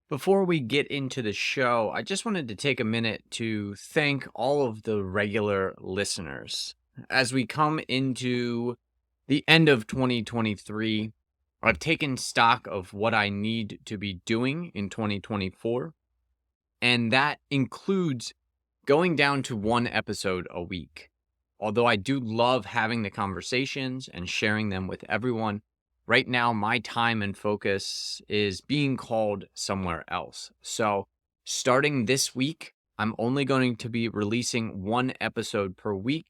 Before we get into the show, I just wanted to take a minute to thank all of the regular listeners. As we come into the end of 2023, I've taken stock of what I need to be doing in 2024, and that includes going down to one episode a week. Although I do love having the conversations and sharing them with everyone, right now my time and focus is being called somewhere else. So, starting this week, I'm only going to be releasing one episode per week.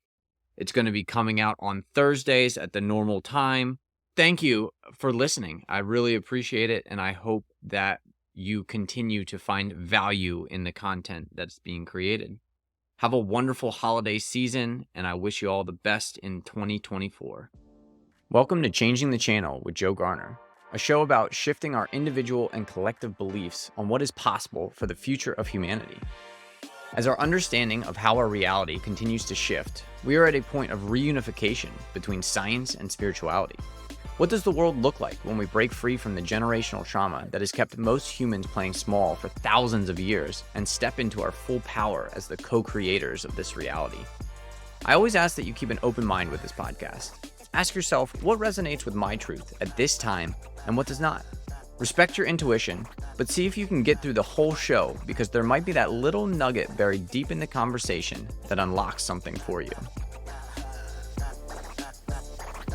It's going to be coming out on Thursdays at the normal time. Thank you for listening. I really appreciate it, and I hope that you continue to find value in the content that's being created. Have a wonderful holiday season, and I wish you all the best in 2024. Welcome to Changing the Channel with Joe Garner, a show about shifting our individual and collective beliefs on what is possible for the future of humanity. As our understanding of how our reality continues to shift, we are at a point of reunification between science and spirituality. What does the world look like when we break free from the generational trauma that has kept most humans playing small for thousands of years and step into our full power as the co-creators of this reality? I always ask that you keep an open mind with this podcast. Ask yourself what resonates with my truth at this time and what does not. Respect your intuition, but see if you can get through the whole show, because there might be that little nugget buried deep in the conversation that unlocks something for you.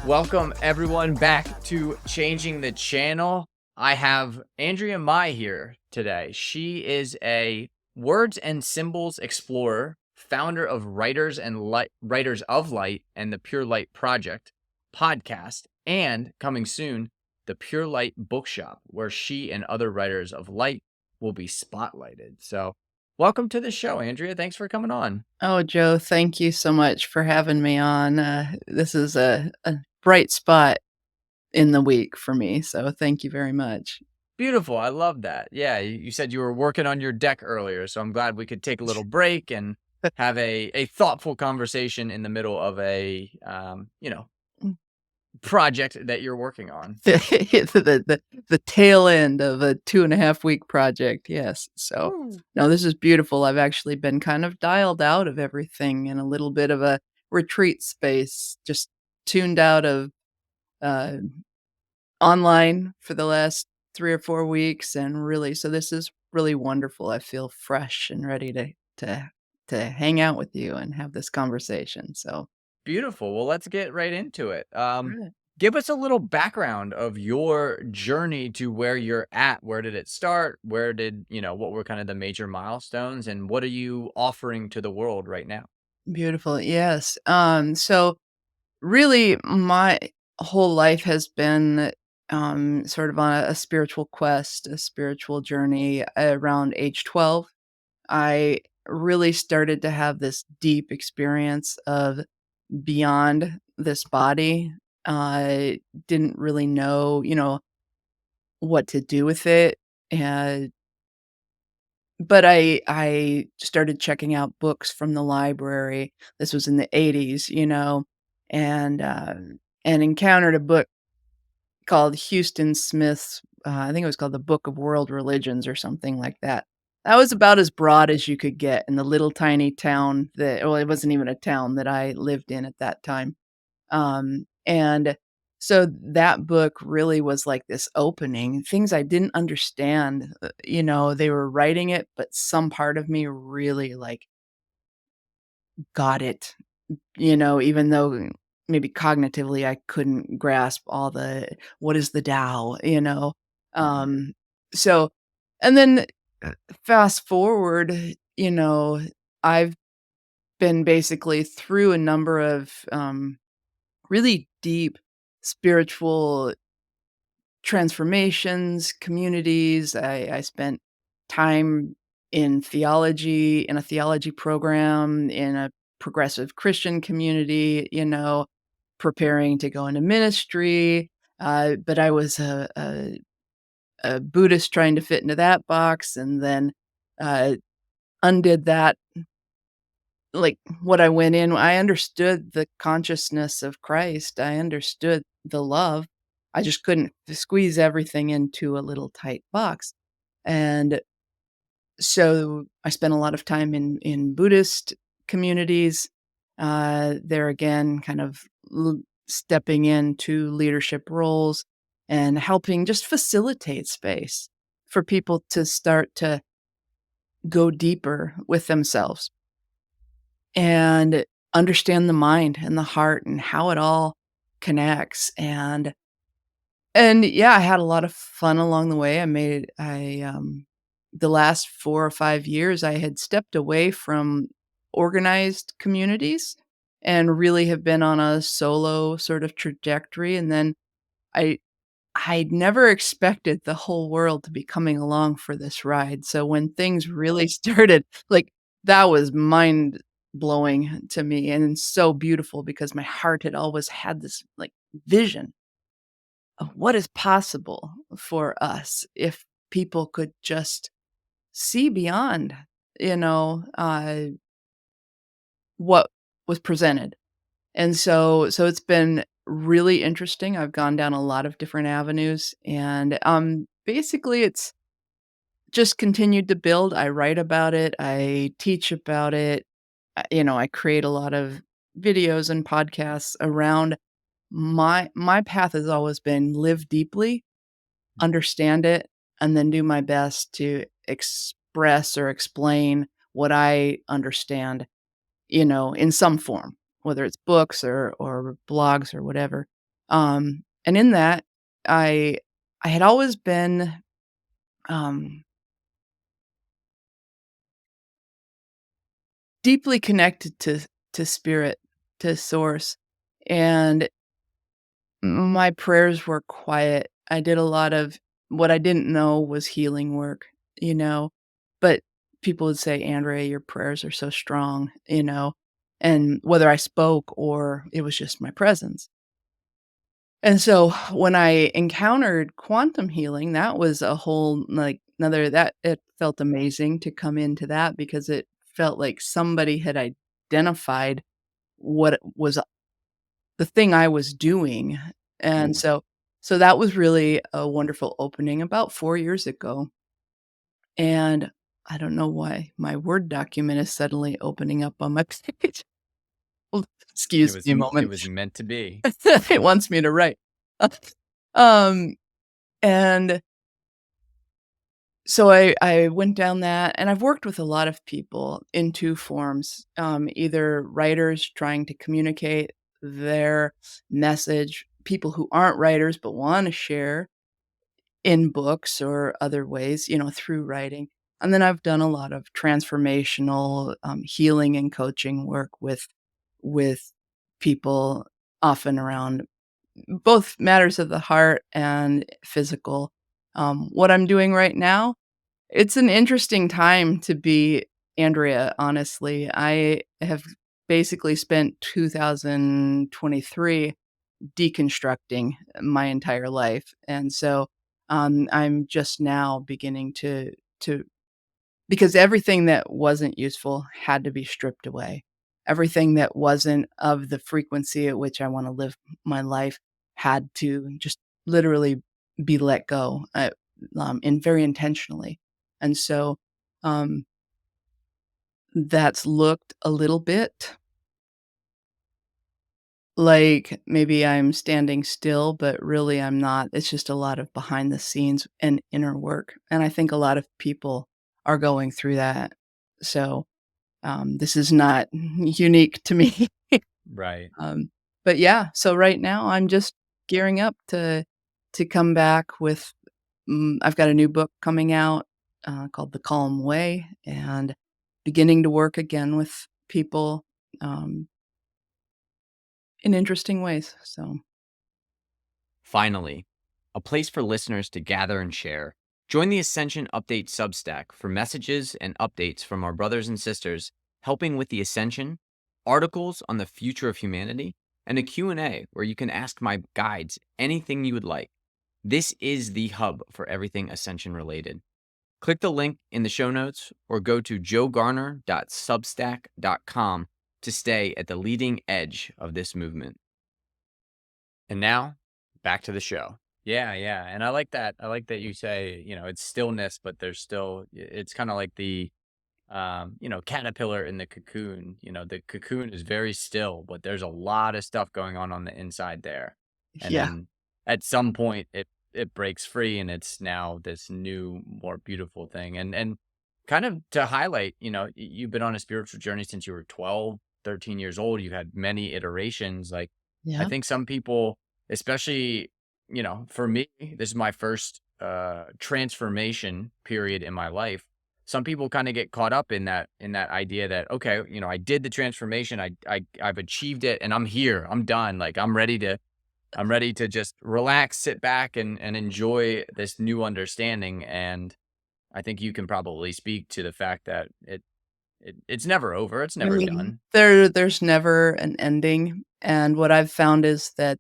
Welcome everyone back to Changing the Channel. I have Andrea Mai here today. She is a words and symbols explorer, founder of Writers of Light and the Pure Light Project podcast, and coming soon, the Pure Light Bookshop, where she and other writers of light will be spotlighted. So welcome to the show, Andrea. Thanks for coming on. Oh, Joe, thank you so much for having me on. This is a bright spot in the week for me, so thank you very much. Beautiful. I love that. Yeah, you said you were working on your deck earlier, so I'm glad we could take a little break and have a thoughtful conversation in the middle of a project that you're working on. The tail end of a 2.5-week project, yes. So, no, this is beautiful. I've actually been kind of dialed out of everything in a little bit of a retreat space, just tuned out of online for the last 3 or 4 weeks, and really, so this is really wonderful. I feel fresh and ready to hang out with you and have this conversation. So Beautiful. Well, let's get right into it. Right. Give us a little background of your journey to where you're at. Where did it start? What were kind of the major milestones, and what are you offering to the world right now? Beautiful. Yes. So really my whole life has been sort of on a spiritual quest, a spiritual journey. Around age 12, I really started to have this deep experience of beyond this body. I didn't really know, what to do with it. And but I started checking out books from the library. This was in the '80s, and encountered a book called Houston Smith's, I think it was called The Book of World Religions or something like that. That was about as broad as you could get in the little tiny town it wasn't even a town that I lived in at that time. And so that book really was like this opening, things I didn't understand, they were writing it, but some part of me really like got it, even though maybe cognitively I couldn't grasp all what is the Tao, you know? Um, so, and then fast forward, you know, I've been basically through a number of really deep spiritual transformations, communities. I spent time in theology, in a theology program, in a progressive Christian community, preparing to go into ministry. But I was a Buddhist trying to fit into that box, and then uh, undid that. Like what I went in, I understood the consciousness of Christ. I understood the love. I just couldn't squeeze everything into a little tight box. And so I spent a lot of time in Buddhist communities. There again, kind of stepping into leadership roles and helping just facilitate space for people to start to go deeper with themselves and understand the mind and the heart and how it all connects. And yeah, I had a lot of fun along the way. The last 4 or 5 years, I had stepped away from organized communities and really have been on a solo sort of trajectory, and then I I'd never expected the whole world to be coming along for this ride, so when things really started, like, that was mind-blowing to me and so beautiful because my heart had always had this, like, vision of what is possible for us if people could just see beyond, you know, what was presented. And so it's been really interesting. I've gone down a lot of different avenues and, basically it's just continued to build. I write about it, I teach about it, I create a lot of videos and podcasts around my path has always been live deeply, understand it, and then do my best to express or explain what I understand, in some form, whether it's books or blogs or whatever. And in that, I I had always been, um, deeply connected to spirit, to source, and my prayers were quiet. I did a lot of what I didn't know was healing work, you know, but people would say, "Andrea, your prayers are so strong," and whether I spoke or it was just my presence. And so when I encountered quantum healing, that was a whole, like, another that it felt amazing to come into that because it felt like somebody had identified what was the thing I was doing, and so that was really a wonderful opening about 4 years ago, and I don't know why my Word document is suddenly opening up on my page. Hold It excuse was me a it moment. was meant to be. It wants me to write. Um, and so I went down that, and I've worked with a lot of people in 2 forms, either writers trying to communicate their message, people who aren't writers but wanna share in books or other ways, through writing, and then I've done a lot of transformational, healing and coaching work with people often around both matters of the heart and physical. What I'm doing right now, it's an interesting time to be Andrea, honestly. I have basically spent 2023 deconstructing my entire life, and so, I'm just now beginning to because everything that wasn't useful had to be stripped away. Everything that wasn't of the frequency at which I wanna live my life had to just literally be let go, and very intentionally. And so, um, that's looked a little bit like maybe I'm standing still, but really I'm not. It's just a lot of behind the scenes and inner work, and I think a lot of people are going through that. So, this is not unique to me. Right. Um, but yeah, so right now I'm just gearing up to come back with I've got a new book coming out, called The Calm Way, and beginning to work again with people, um, in interesting ways, so Finally, a place for listeners to gather and share. Join the Ascension Update Substack for messages and updates from our brothers and sisters helping with the ascension, articles on the future of humanity, and a Q&A where you can ask my guides anything you would like. This is the hub for everything ascension related. Click the link in the show notes or go to joegarner.substack.com to stay at the leading edge of this movement. And now, back to the show. Yeah, yeah, and I like that. I like that you say, it's stillness, but there's still it's kinda like the, caterpillar in the cocoon. The cocoon is very still, but there's a lot of stuff going on the inside there. And Yeah. then at some point it breaks free and it's now this new, more beautiful thing. And kind of to highlight, you've been on a spiritual journey since you were 12, 13 years old. You've had many iterations. Like I Yeah. think some people, especially, for me, this is my first transformation period in my life. Some people kind of get caught up in that idea that, okay, I did the transformation, I've achieved it, and I'm here, I'm done, like I'm ready to just relax, sit back, and enjoy this new understanding. And I think you can probably speak to the fact that it's never over, it's I never mean, done. there's never an ending, and what I've found is that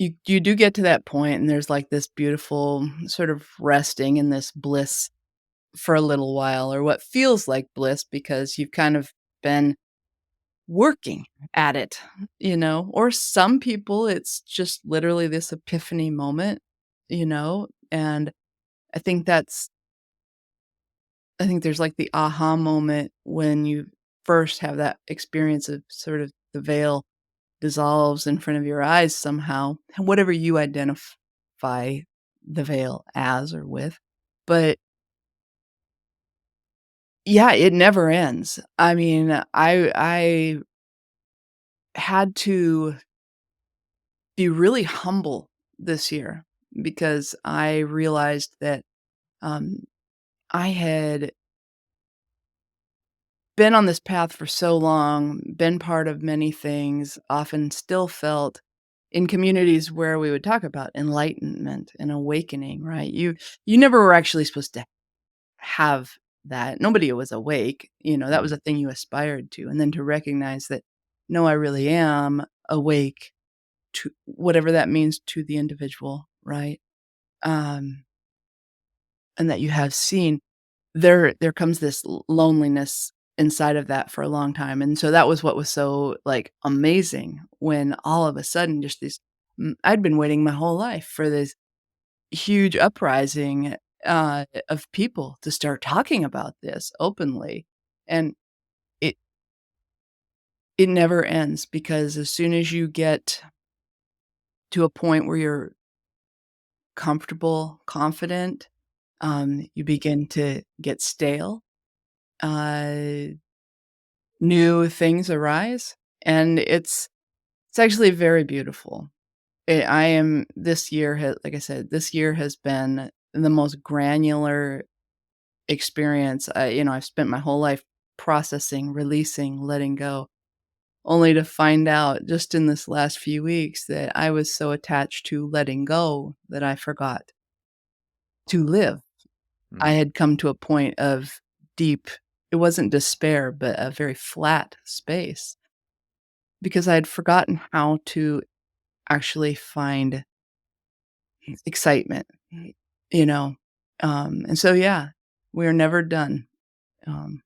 you do get to that point, and there's, like, this beautiful sort of resting in this bliss for a little while, or what feels like bliss because you've kind of been working at it, Or some people, it's just literally this epiphany moment, and I think that's I think there's, like, the aha moment when you first have that experience of sort of the veil dissolves in front of your eyes somehow, whatever you identify the veil as or with. But, yeah, it never ends. I mean, I had to be really humble this year because I realized that, um, I had been on this path for so long, been part of many things, often still felt in communities where we would talk about enlightenment and awakening, right? You never were actually supposed to have that. Nobody was awake, that was Mm. a thing you aspired to, and then to recognize that, "No, I really am awake," to whatever that means to the individual, right? Um, and that you have seen. There comes this loneliness inside of that for a long time, and so that was what was so, like, amazing when all of a sudden just this I'd been waiting my whole life for this huge uprising, of people to start talking about this openly, and it it never ends because as soon as you get to a point where you're comfortable, confident, you begin to get stale, uh new things arise, and it's actually very beautiful. I am this year has like I said, this year has been the most granular experience. I've spent my whole life processing, releasing, letting go, only to find out just in this last few weeks that I was so attached to letting go that I forgot to live. I Mm. had come to a point of deep it wasn't despair, but a very flat space. Because I had forgotten how to actually find excitement, you know? And so, yeah, we're never done. Um,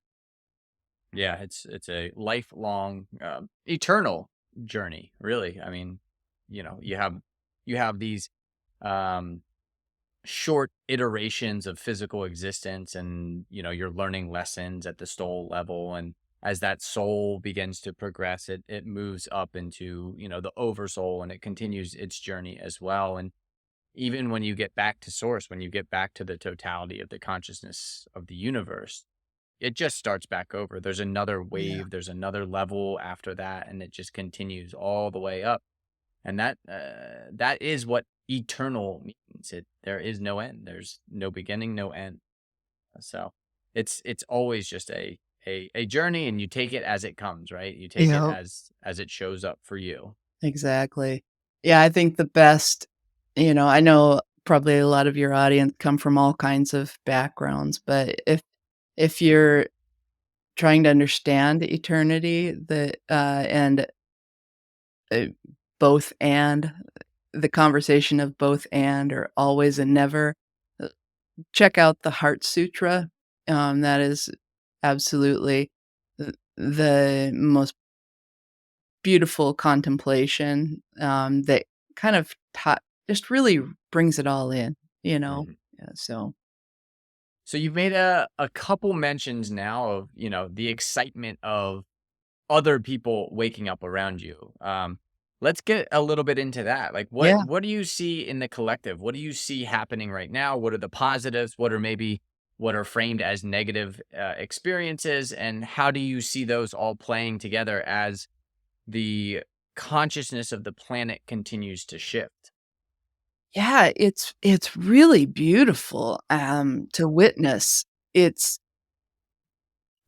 Yeah, it's a lifelong, eternal journey, really. I mean, you have these um short iterations of physical existence, and you're learning lessons at the soul level. And as that soul begins to progress, it moves up into the oversoul, and it continues its journey as well. And even when you get back to source, when you get back to the totality of the consciousness of the universe, it just starts back over. There's another yeah. wave, there's another level after that, and it just continues all the way up. And that is what eternal means. There is no end. There's no beginning, no end. So it's always just a journey, and you take it as it comes, right? You take it Yep, as it shows up for you. exactly. Yeah, I think the best I know probably a lot of your audience come from all kinds of backgrounds, but if you're trying to understand eternity, and, uh, both and the conversation of both and or always and never. Uh, Check out the Heart Sutra. That is absolutely the most beautiful contemplation that kind of ta just really brings it all in, you know? Mhm. Yeah, so So you've made a couple mentions now of, the excitement of other people waking up around you. Let's get a little bit into that. Like yeah. what do you see in the collective? What do you see happening right now? What are the positives? What are framed as negative experiences? And how do you see those all playing together as the consciousness of the planet continues to shift? Yeah, it's really beautiful, to witness. It's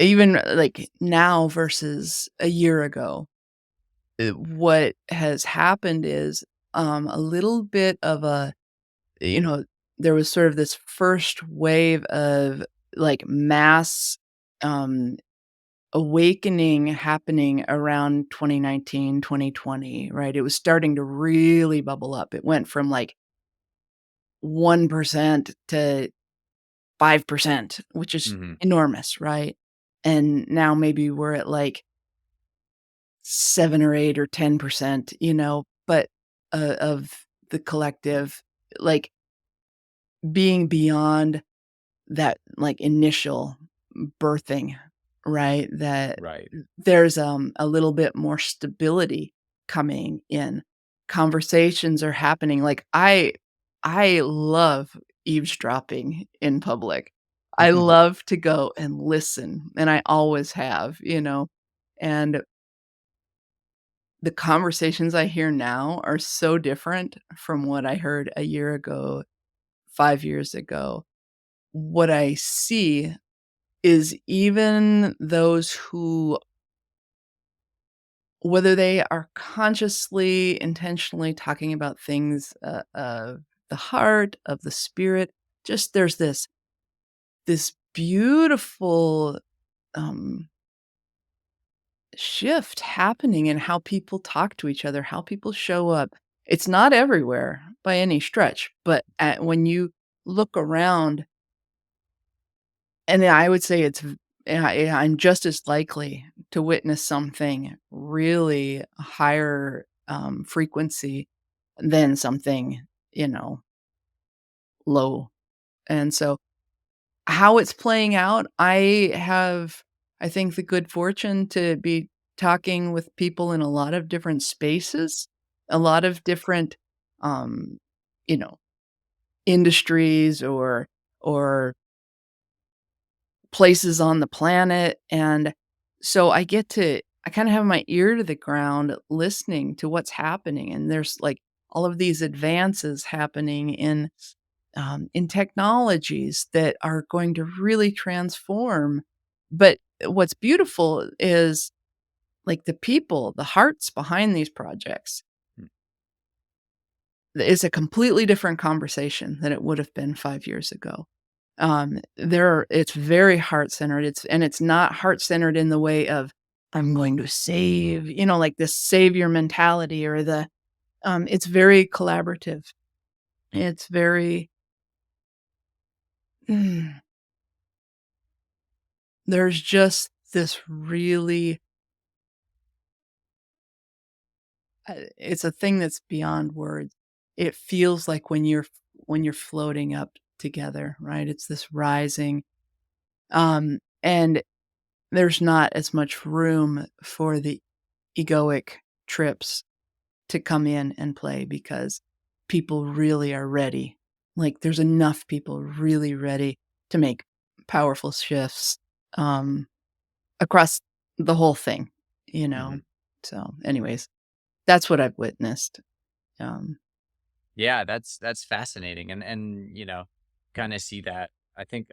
even, like, now versus a year ago. What has happened is, a little bit of a you know, there was sort of this first wave of, like, mass, um, awakening happening around 2019, 2020, right? It was starting to really bubble up. It went from, like, 1% to 5%, which is Hmm. enormous, right? And now maybe we're at, like, 7 or 8 or 10%, but, of the collective, like, being beyond that, like, initial birthing, right? That Right. there's, a little bit more stability coming in. Conversations are happening, like, I love eavesdropping in public. I love to go and listen, and I always have, and the conversations I hear now are so different from what I heard a year ago, 5 years ago. What I see is even those who whether they are consciously, intentionally talking about things, of the heart, of the spirit, just there's this beautiful, um, shift happening in how people talk to each other, how people show up. It's not everywhere by any stretch, but when you look around, and I would say yeah, I'm just as likely to witness something really higher, frequency than something, you know, low. And so how it's playing out, I think, the good fortune to be talking with people in a lot of different spaces, a lot of different, um, you know, industries or places on the planet, and so I kinda have my ear to the ground listening to what's happening, and there's, like, all of these advances happening in technologies that are going to really transform. But what's beautiful is, like, the people, the hearts behind these projects is a completely different conversation than it would have been 5 years ago. It's very heart-centered, it's not heart-centered in the way of, "I'm going to save," like this savior mentality or it's very collaborative. It's very mm, there's just this really it's a thing that's beyond words. It feels like when you're floating up together, right? It's this rising, and there's not as much room for the egoic trips to come in and play because people really are ready. Like, there's enough people really ready to make powerful shifts, um, across the whole thing, you know? Hmm. So, anyways, that's what I've witnessed. Um, Yeah, that's fascinating, and kind of see that. I think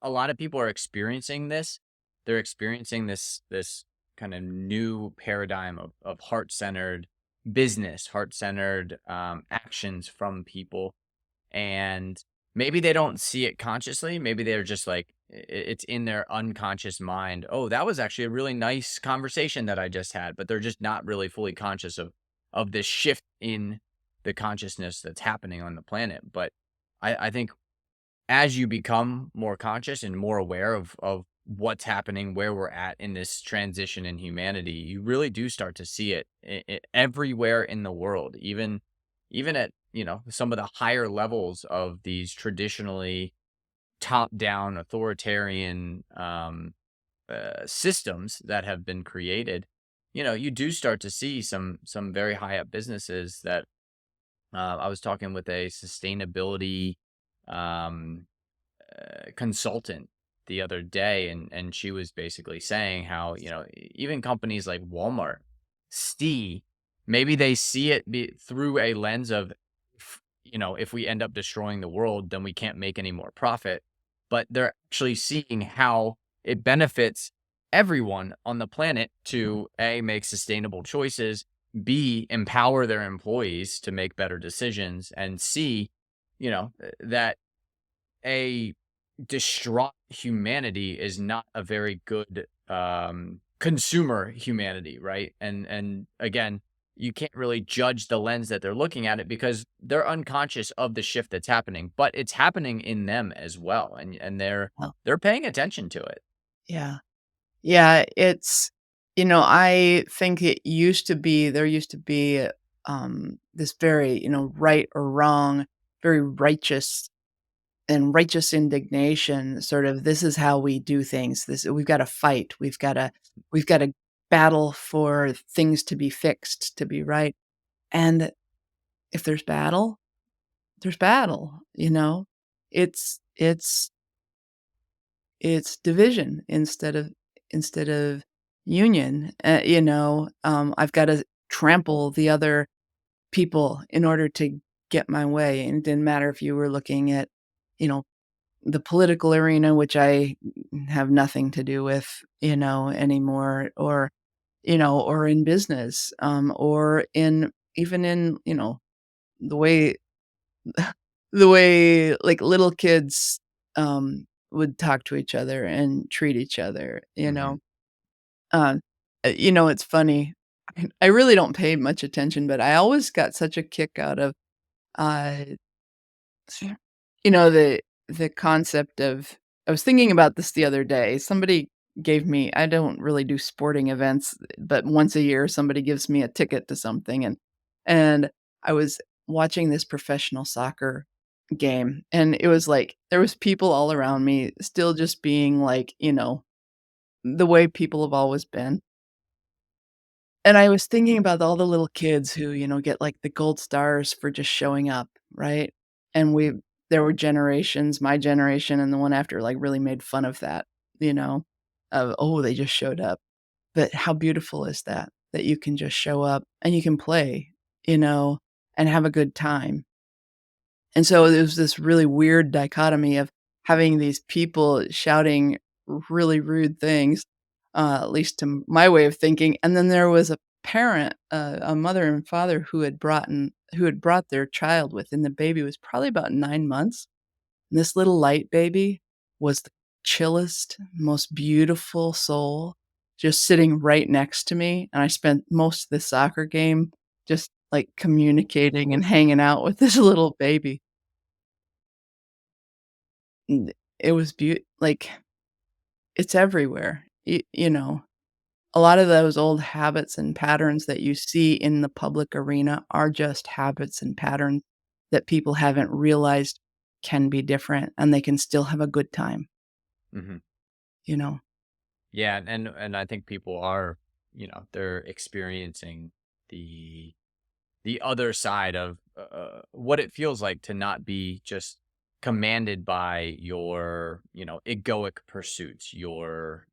a lot of people are experiencing this. They're experiencing this kind of new paradigm of heart centered business, heart centered actions from people, and maybe they don't see it consciously. Maybe they're just like it's in their unconscious mind. Oh, that was actually a really nice conversation that I just had, but they're just not really fully conscious of this shift in the consciousness that's happening on the planet. But I think as you become more conscious and more aware of what's happening, where we're at in this transition in humanity, you really do start to see it, everywhere in the world, even at, some of the higher levels of these traditionally top-down authoritarian systems that have been created, you do start to see some very high up businesses that I was talking with a sustainability um, consultant the other day, and she was basically saying how even companies like Walmart see maybe they see it through a lens of if we end up destroying the world, then we can't make any more profit, but they're actually seeing how it benefits everyone on the planet to a make sustainable choices, b empower their employees to make better decisions, and c that a distraught humanity is not a very good consumer humanity, right? And again, you can't really judge the lens that they're looking at it because they're unconscious of the shift that's happening, but it's happening in them as well, and Well, they're paying attention to it. yeah. Yeah, I think there used to be, this very, right or wrong, very righteous indignation, sort of, "This is how we do things. We've gotta fight. We've gotta battle for things to be fixed, to be right." And if there's battle, you know? It's division instead of union, I've gotta trample the other people in order to get my way, and it didn't matter if you were looking at, you know, the political arena, which I have nothing to do with, anymore, or in business, or even in, the way like, little kids, would talk to each other and treat each other, you Hmm. know? It's funny. I really don't pay much attention, but I always got such a kick out of, uh, the concept of I was thinking about this the other day. Somebody gave me I don't really do sporting events, but once a year, somebody gives me a ticket to something, and I was watching this professional soccer game, and it was like there was people all around me still just being like, the way people have always been. And I was thinking about all the little kids who, get, like, the gold stars for just showing up, right? And there were generations, my generation and the one after, like, really made fun of that, you know, of, "Oh, they just showed up." But how beautiful is that? That you can just show up and you can play, and have a good time. And so it was this really weird dichotomy of having these people shouting really rude things, at least to my way of thinking, and then there was a parent, a mother and father who had brought their child with, and the baby was probably about 9 months, and this little light baby was the chillest, most beautiful soul just sitting right next to me, and I spent most of the soccer game just, like, communicating and hanging out with this little baby. It was like, it's everywhere. A lot of those old habits and patterns that you see in the public arena are just habits and patterns that people haven't realized can be different, and they can still have a good time, Hmm. you know? Yeah, and I think people are, they're experiencing the the other side of what it feels like to not be just commanded by your, egoic pursuits, your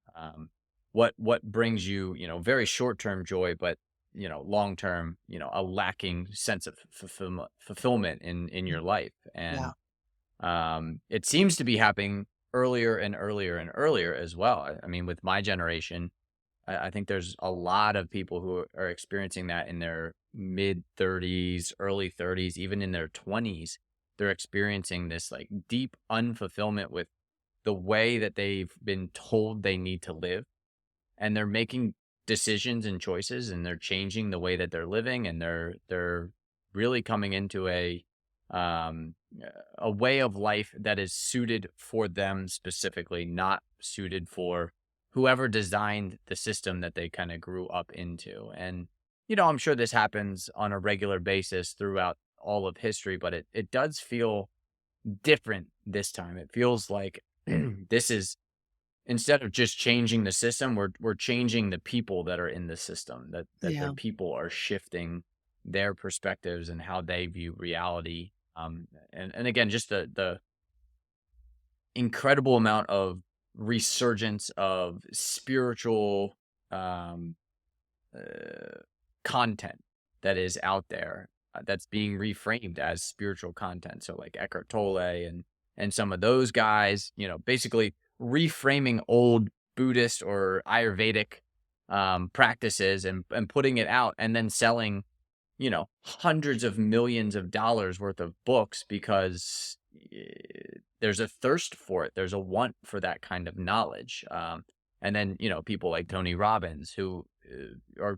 what brings you, very short-term joy, but long-term, a lacking sense of fulfillment in Mm, your life. yeah. And it seems to be happening earlier and earlier and earlier as well. I mean, with my generation, I think there's a lot of people who are experiencing that in their mid 30s, early 30s, even in their 20s. They're experiencing this like deep unfulfillment with the way that they've been told they need to live. And they're making decisions and choices, and they're changing the way that they're living, and they're really coming into um a way of life that is suited for them specifically, not suited for whoever designed the system that they kind of grew up into. And I'm sure this happens on a regular basis throughout all of history, but it does feel different this time. It feels like this is, instead of just changing the system, we're changing the people that are in the system, that their Yeah. people are shifting their perspectives and how they view reality. And again, just the incredible amount of resurgence of spiritual um, uh, content that is out there, that's being reframed as spiritual content. So like Eckhart Tolle and some of those guys, basically reframing old Buddhist or Ayurvedic practices and putting it out and then selling, hundreds of millions of dollars worth of books because there's a thirst for it. There's a want for that kind of knowledge. And then, people like Tony Robbins who are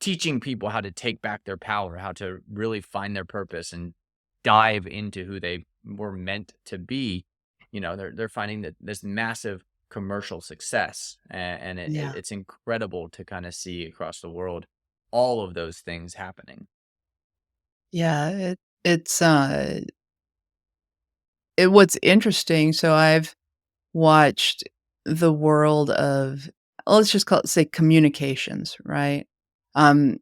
teaching people how to take back their power, how to really find their purpose and dive into who they were meant to be. They're finding that this massive commercial success, and Yeah. it's incredible to kind of see across the world all of those things happening. Yeah, what's interesting, so I've watched the world of, let's just call it, say, communications, right? Um,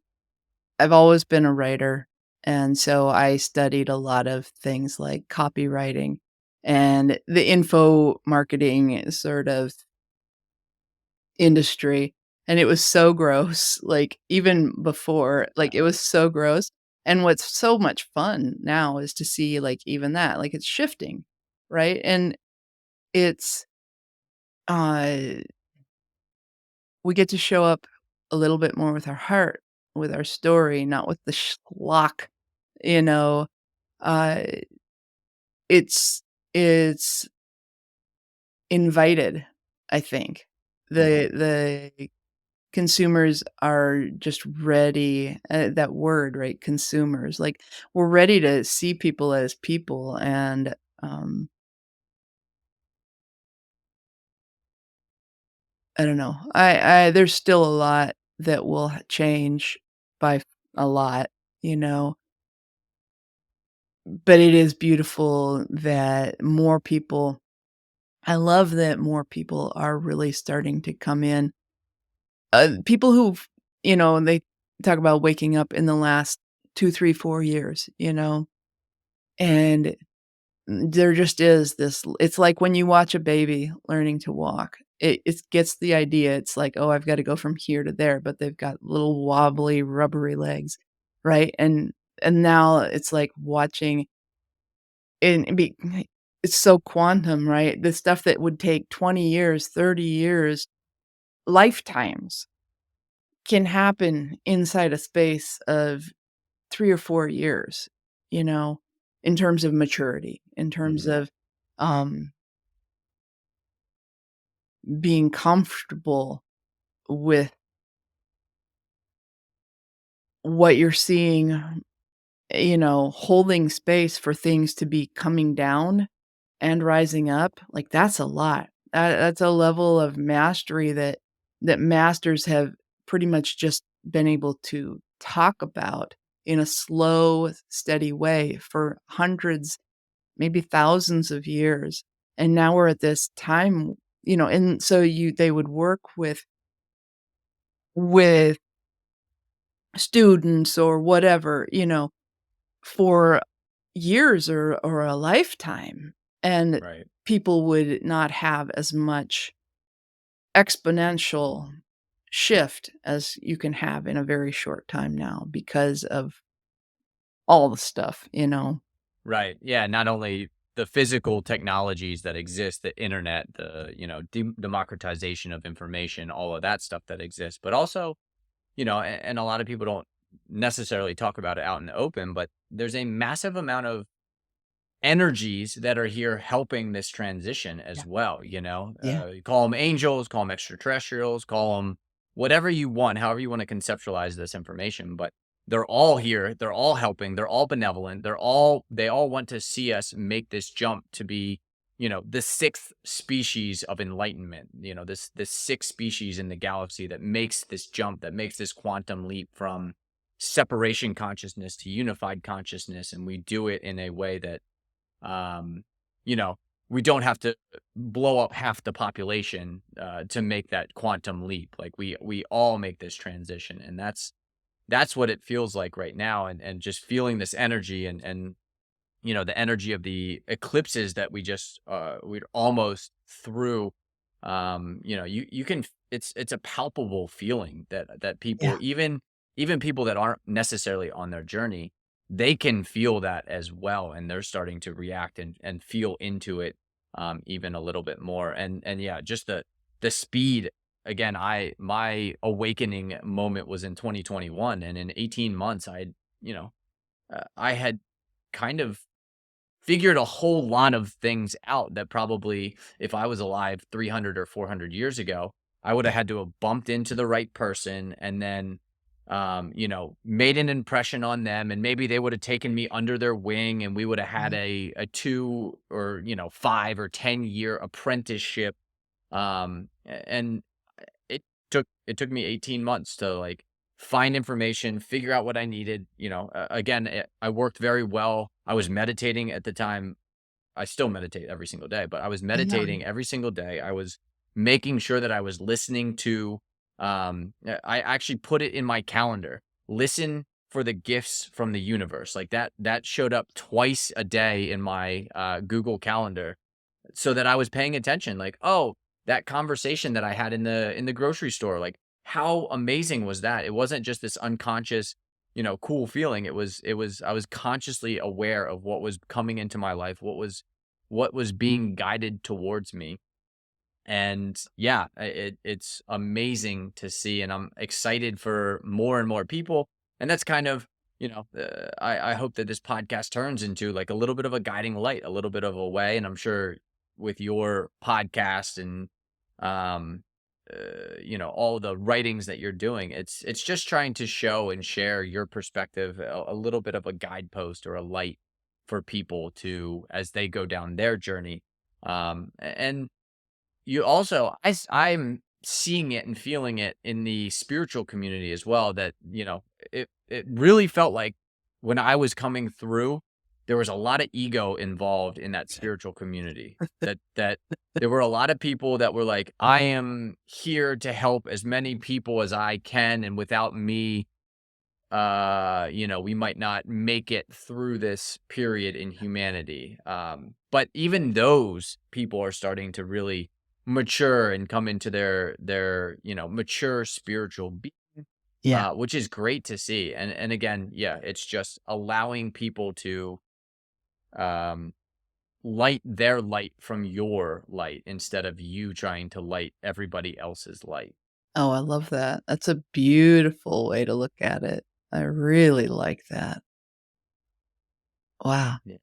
I've always been a writer, and so I studied a lot of things like copywriting and the info marketing sort of industry, and it was so gross, like, even before, like, it was so gross, and what's so much fun now is to see, like, even that, like, it's shifting, right? And it's, uh we get to show up a little bit more with our heart, with our story, not with the schlock, you know? Uh, it's it's invited, I think. Mhm. The consumers are just ready, that word, right? Consumers, like, we're ready to see people as people, and, I don't know. I there's still a lot that will change by a lot, you know? But it is beautiful that more people, I love that more people are really starting to come in. People who've, they talk about waking up in the last 2, 3, 4 years, and there just is this, it's like when you watch a baby learning to walk. It gets the idea. It's like, "Oh, I've gotta go from here to there," but they've got little wobbly, rubbery legs, right? And now it's like watching. And be It's so quantum, right? The stuff that would take 20 years, 30 years, lifetimes, can happen inside a space of 3 or 4 years, you know, in terms of maturity, in terms Mhm. of, um, being comfortable with what you're seeing, holding space for things to be coming down and rising up, like, that's a lot. That's a level of mastery that masters have pretty much just been able to talk about in a slow, steady way for hundreds, maybe thousands of years, and now we're at this time, and so they would work with students or whatever, for years or a lifetime, and Right. people would not have as much exponential shift as you can have in a very short time now because of all the stuff, you know? Right. Yeah. Not only the physical technologies that exist, the internet, the, democratization of information, all of that stuff that exists, but also, and a lot of people don't necessarily talk about it out in the open, but there's a massive amount of energies that are here helping this transition Yeah, as well. yeah, You call them angels, call them extraterrestrials, call them whatever you want, however you want to conceptualize this information, but they're all here, they're all helping, they're all benevolent, they all want to see us make this jump to be, the sixth species of enlightenment, this sixth species in the galaxy that makes this jump, that makes this quantum leap from separation consciousness to unified consciousness, and we do it in a way that um, you know, we don't have to blow up half the population to make that quantum leap. Like we all make this transition, and that's what it feels like right now. And just feeling this energy and the energy of the eclipses that we're almost through. You can it's a palpable feeling that people, Yeah. even people that aren't necessarily on their journey, they can feel that as well, and they're starting to react and feel into it even a little bit more. And yeah, just the speed. Again, my awakening moment was in 2021, and in 18 months I had kind of figured a whole lot of things out that probably, if I was alive 300 or 400 years ago, I would have Yeah. had to have bumped into the right person and then, made an impression on them. And maybe they would have taken me under their wing and we would have had Mhm. a 2 or 5 or 10 year apprenticeship. And it took me 18 months to like find information, figure out what I needed. Again, I worked very well. I was meditating at the time. I still meditate every single day, but I was Yeah. meditating every single day. I was making sure that I was listening to, I actually put it in my calendar. Listen for the gifts from the universe. Like that showed up twice a day in my Google Calendar so that I was paying attention, like, "Oh, that conversation that I had in the grocery store, like, how amazing was that?" It wasn't just this unconscious, cool feeling. It was I was consciously aware of what was coming into my life, what was being guided towards me. And yeah, it's amazing to see, and I'm excited for more and more people. And that's kind of, I hope that this podcast turns into like a little bit of a guiding light, a little bit of a way. And I'm sure with your podcast and, um, all the writings that you're doing, it's just trying to show and share your perspective, a little bit of a guidepost or a light for people to as they go down their journey. And you also I'm seeing it and feeling it in the spiritual community as well, that, it really felt like when I was coming through, there was a lot of ego involved in that spiritual community. That there were a lot of people that were like, "I am here to help as many people as I can, and without me, we might not make it through this period in humanity." But even those people are starting to really mature and come into their mature spiritual being, Yeah. which is great to see. And again, yeah, it's just allowing people to um light their light from your light instead of you trying to light everybody else's light. Oh, I love that. That's a beautiful way to look at it. I really like that. Wow. Yeah.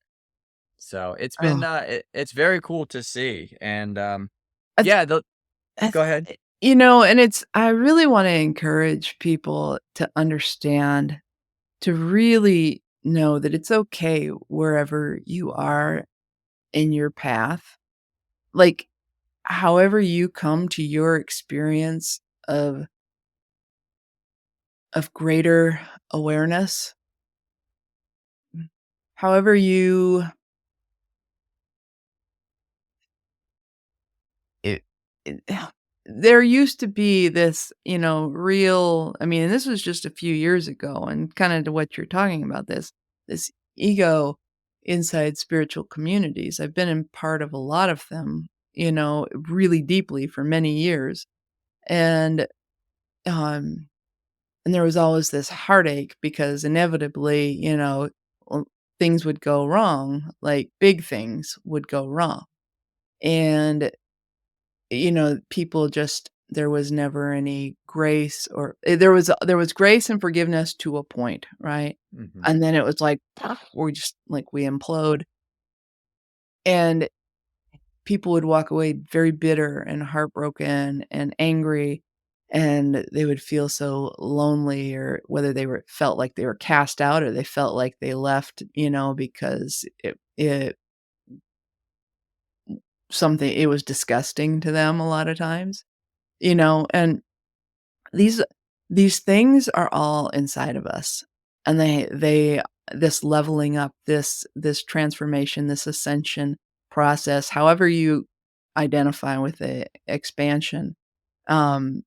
So it's been Oh, it's very cool to see. And I yeah, the I go ahead. and it's I really wanna encourage people to understand, to really know that it's okay wherever you are in your path. Like, however you come to your experience of greater awareness, however you it it there used to be this, real I mean, and this was just a few years ago, and kinda to what you're talking about, this ego inside spiritual communities. I've been in part of a lot of them, really deeply for many years, and, um, and there was always this heartache because inevitably, well, things would go wrong, like, big things would go wrong, and people just there was never any grace or there was grace and forgiveness to a point, right? Mhm. And then it was like, we just like, we implode, and people would walk away very bitter and heartbroken and angry, and they would feel so lonely, or whether they felt like they were cast out or they felt like they left, because it something it was disgusting to them a lot of times, and These these things are all inside of us, and they this leveling up, this transformation, this ascension process, however you identify with the expansion, um,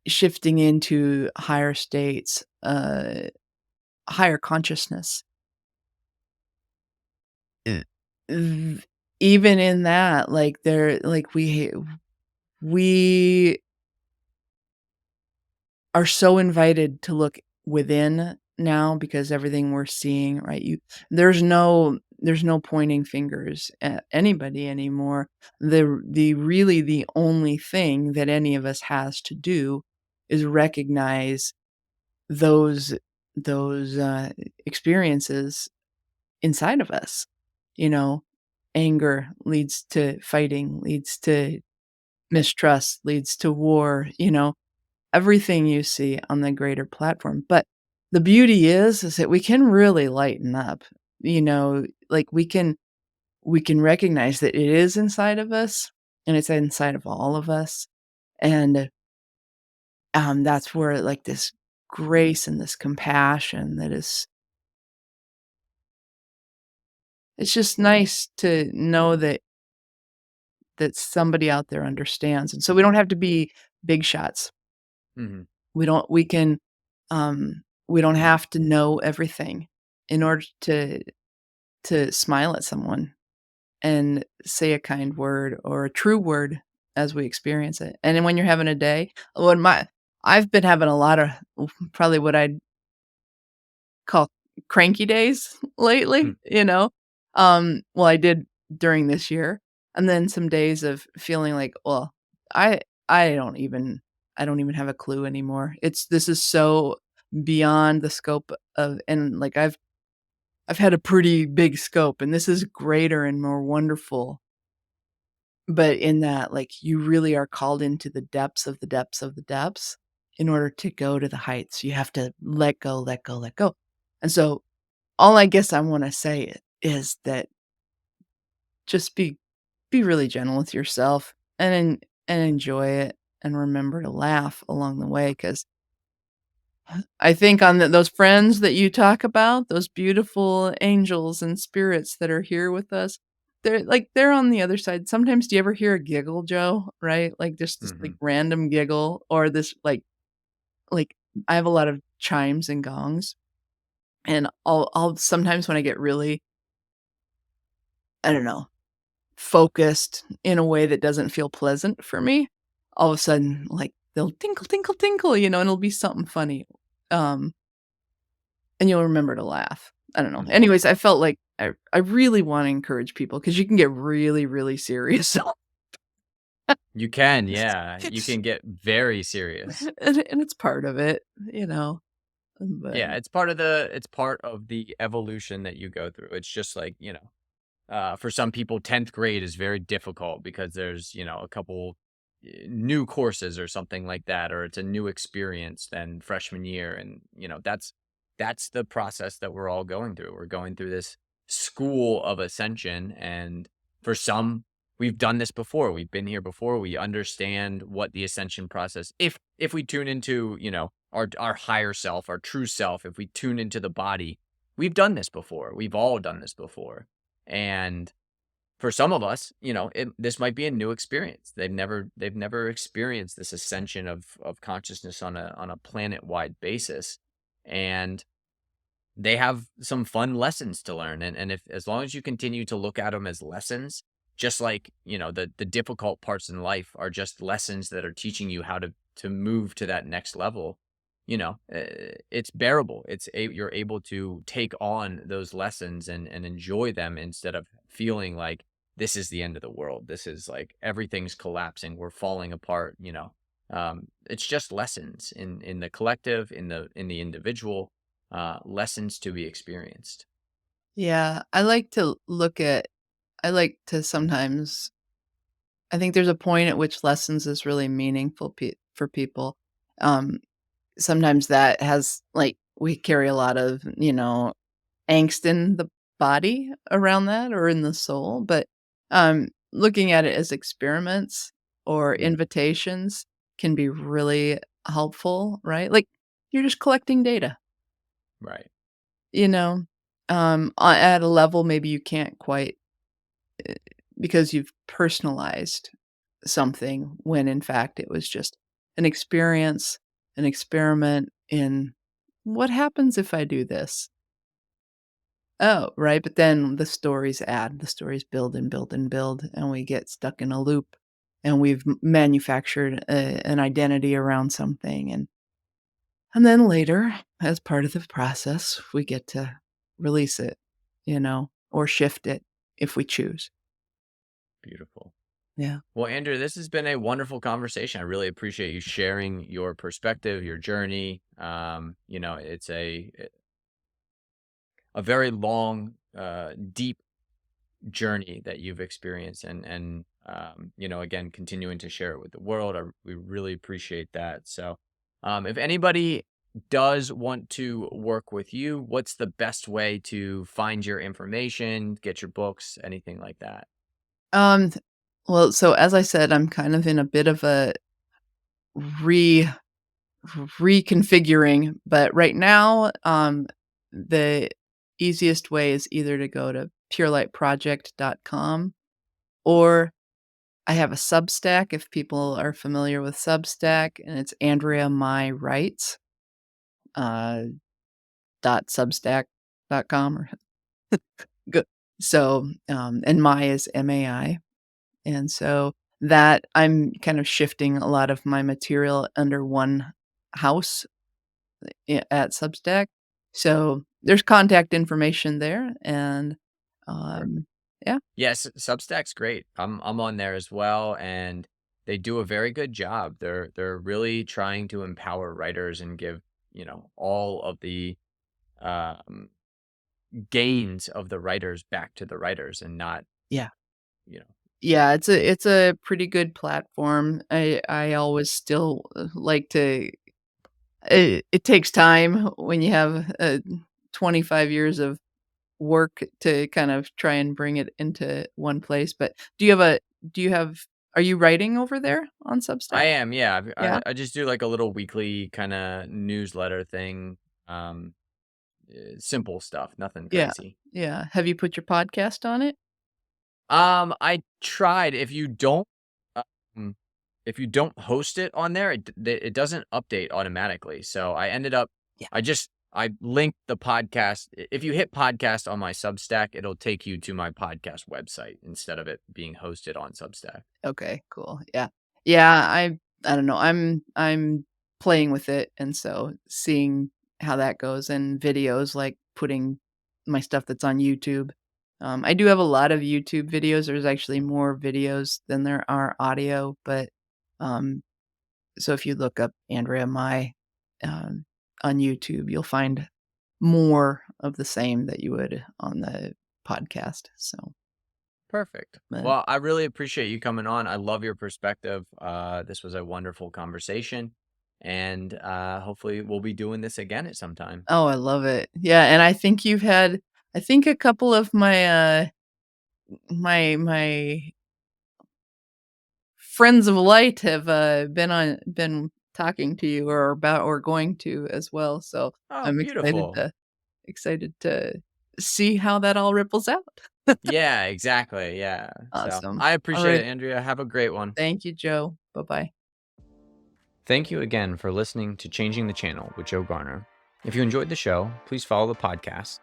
shifting into higher states, higher consciousness. Eh, th Even in that, like, there like, we are so invited to look within now because everything we're seeing, right? There's no pointing fingers at anybody anymore. The only thing that any of us has to do is recognize those those experiences inside of us. You know, anger leads to fighting, leads to mistrust, leads to war, everything you see on the greater platform. But the beauty is that we can really lighten up. Like we can recognize that it is inside of us and it's inside of all of us. And that's where like this grace and this compassion that is it's just nice to know that somebody out there understands. And so we don't have to be big shots. Mhm. We don't we can we don't have to know everything in order to smile at someone and say a kind word or a true word as we experience it. And then when you're having a day, when my I've been having a lot of probably what I'd call cranky days lately, Mm. Well, I did during this year, and then some days of feeling like, well, I I don't even I don't even have a clue anymore. This is so beyond the scope of and like I've had a pretty big scope and this is greater and more wonderful. But in that, like, you really are called into the depths of the depths of the depths in order to go to the heights. You have to let go, let go, let go. And so all I guess I wanna say is that just be really gentle with yourself and enjoy it and remember to laugh along the way. Because I think on those friends that you talk about, those beautiful angels and spirits that are here with us, they're on the other side. Sometimes do you ever hear a giggle, Joe, right? Like, just this, like, Mhm. random giggle or this, like, I have a lot of chimes and gongs, and I'll sometimes when I get really, I don't know, focused in a way that doesn't feel pleasant for me, all of a sudden, like, they'll tinkle, tinkle, tinkle, and it'll be something funny, um, and you'll remember to laugh. I don't know. Mhm. Anyways, I felt like I really wanna encourage people because you can get really, really serious. You can, yeah. You It's can get very serious. and it's part of it, you know, but Yeah, it's part of the evolution that you go through. It's just like, for some people, 10th grade is very difficult because there's, a couple new courses or something like that, or it's a new experience than freshman year. And, that's the process that we're all going through. We're going through this school of ascension. And for some, we've done this before. We've been here before. We understand what the ascension process, if we tune into, our higher self, our true self, if we tune into the body, we've done this before. We've all done this before. And for some of us, this might be a new experience. They've never experienced this ascension of consciousness on a planet wide basis, and they have some fun lessons to learn. And if as long as you continue to look at them as lessons, just like the difficult parts in life are just lessons that are teaching you how to move to that next level. It's bearable. You're able to take on those lessons and enjoy them instead of feeling like this is the end of the world. This is like everything's collapsing. We're falling apart. It's just lessons in the collective, in the individual, lessons to be experienced. yeah, I like to sometimes I think there's a point at which lessons is really meaningful for people. Um, Sometimes that has like, we carry a lot of, angst in the body around that or in the soul, but, looking at it as experiments or Mm. invitations can be really, helpful, right? Like, you're just collecting data, Right. you know, at a level maybe you can't quite, eh, because you've personalized something when in fact it was just an experience, an experiment in what happens if I do this? Oh, right, but then the stories build and build and build, and we get stuck in a loop, and we've manufactured an identity around something, and then later, as part of the process, we get to release it, or shift it if we choose. Beautiful. Yeah. Well, Andrew, this has been a wonderful conversation. I really appreciate you sharing your perspective, your journey. It's a very long, deep journey that you've experienced, and again, continuing to share it with the world. We really appreciate that. So, if anybody does want to work with you, what's the best way to find your information, get your books, anything like that? Um, well, so as I said, I'm kind of in a bit of a re reconfiguring, but right now, the easiest way is either to go to purelightproject.com, or I have a Substack if people are familiar with Substack, and it's Andrea Mai Writes, uh, .substack.com or good. So, and Mai is MAI. And so that I'm kind of shifting a lot of my material under one house at Substack. So there's contact information there, and Perfect. um, yeah, Yes, Substack's great. I'm on there as well, and they do a very good job. They're really trying to empower writers and give, all of the um gains of the writers back to the writers, and not, yeah, you know, yeah. It's a pretty good platform. I always still like to. It takes time when you have 25 years of work to kind of try and bring it into one place. But do you have are you writing over there on I Substack? am, yeah. Yeah? I just do like a little weekly kind of newsletter thing. Um, Simple stuff, nothing Yeah. crazy. Yeah. Have you put your podcast on it? I tried. Um, if you don't host it on there, it doesn't update automatically. So I ended up, Yeah. I linked the podcast. If you hit podcast on my Substack, it'll take you to my podcast website instead of it being hosted on Substack. Okay, cool. Yeah. Yeah, I don't know. I'm playing with it, and so seeing how that goes, and videos, like putting my stuff that's on YouTube. I do have a lot of YouTube videos. There's actually more videos than there are audio, but um so if you look up Andrea Mai um, on YouTube, you'll find more of the same that you would on the podcast. So, Perfect. but Well, I really appreciate you coming on. I love your perspective. This was a wonderful conversation, and hopefully we'll be doing this again at some time. oh, I love it. Yeah, and I think I think a couple of my friends of light have been talking to you or about or going to as well. So Oh, I'm beautiful. excited to see how that all ripples out. Yeah, exactly. Yeah. So Awesome. I All appreciate right. it, Andrea. Have a great one. Thank you, Joe. Bye-bye. Thank you again for listening to Changing the Channel with Joe Garner. If you enjoyed the show, please follow the podcast,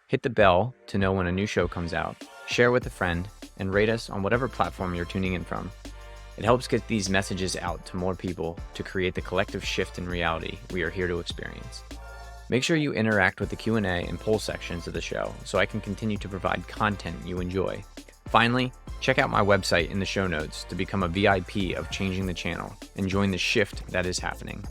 hit the bell to know when a new show comes out, share with a friend, and rate us on whatever platform you're tuning in from. It helps get these messages out to more people to create the collective shift in reality we are here to experience. Make sure you interact with the Q&A and poll sections of the show so I can continue to provide content you enjoy. Finally, check out my website in the show notes to become a VIP of Changing the Channel and join the shift that is happening.